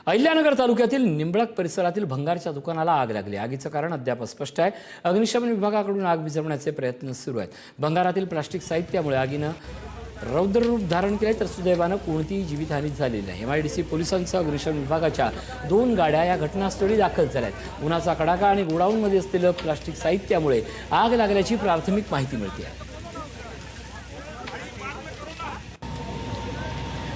अहिल्यानगर तालुक्यातील निंबळक परिसरातील भंगारच्या दुकानाला आग लागली। आगीचं कारण अद्याप अस्पष्ट आहे। अग्निशमन विभागाकडून आग विझवण्याचे प्रयत्न सुरू आहेत। भंगारातील प्लास्टिक साहित्यामुळे आगीनं रौद्र रूप धारण केले, तर सुदैवानं कोणतीही जीवितहानी झालेली नाही। MIDC पोलिसांसह अग्निशमन विभागाच्या 2 गाड्या या घटनास्थळी दाखल झाल्यात। उन्हाचा कडाका आणि गोडाऊनमध्ये असलेलं प्लास्टिक साहित्यामुळे आग लागल्याची प्राथमिक माहिती मिळते आहे।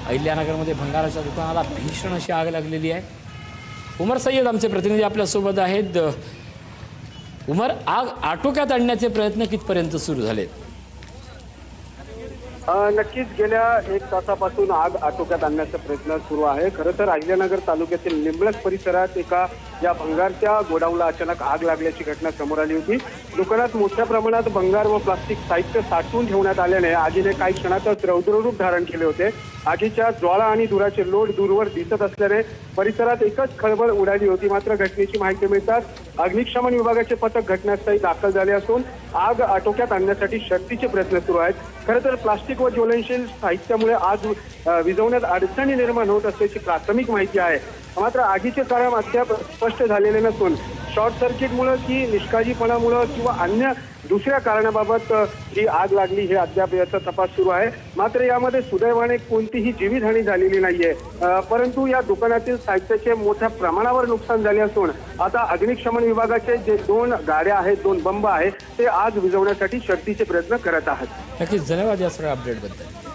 अहिल्यानगरमध्ये भंगाराच्या दुकानाला भीषण अशी आग लागलेली आहे। उमर सय्यद आमचे प्रतिनिधी आपल्यासोबत आहेत। उमर, आग आटोक्यात आणण्याचे प्रयत्न कितपर्यंत सुरू झालेत? नक्कीच गेल्या 1 तासापासून आग आटोक्यात आणण्याचा प्रयत्न सुरू आहे। खरं तर अहिल्यानगर तालुक्यातील निंबळक परिसरात एका या भंगारच्या गोडाऊनला अचानक आग लागल्याची घटना समोर आली होती। दुकानात मोठ्या प्रमाणात भंगार व प्लास्टिक साहित्य साठवून ठेवण्यात आल्याने आगीने काही क्षणातच रौद्ररूप धारण केले होते। आगीच्या ज्वाळा आणि धुराचे लोट दूरवर दिसत असल्याने परिसरात एकच खळबळ उडाली होती। मात्र घटनेची माहिती मिळताच अग्निशमन विभागाचे पथक घटनास्थळी दाखल झाले असून आग आटोक्यात आणण्यासाठी शर्थीचे प्रयत्न सुरू आहेत। खरं तर प्लास्टिक व ज्वलनशील साहित्यामुळे आग विझवण्यात अडचणी निर्माण होत असल्याची प्राथमिक माहिती आहे। मात्र आगीचे कारण अद्याप स्पष्ट झालेले नसून शॉर्ट सर्किटमुळे की निष्काळजीपणामुळे किंवा अन्य दुसऱ्या कारणाबाबत ही आग लागली हे अद्याप याचा तपास सुरू आहे। मात्र यामध्ये सुदैवाने कोणतीही जीवितहानी झालेली नाहीये, परंतु या दुकानातील साहित्याचे मोठ्या प्रमाणावर नुकसान झाले असून आता अग्निशमन विभागाचे जे 2 गाड्या आहेत, 2 बंब आहेत, ते आग विझवण्यासाठी शर्थीचे प्रयत्न करत आहेत। नक्कीच धन्यवाद या सगळ्या अपडेटबद्दल।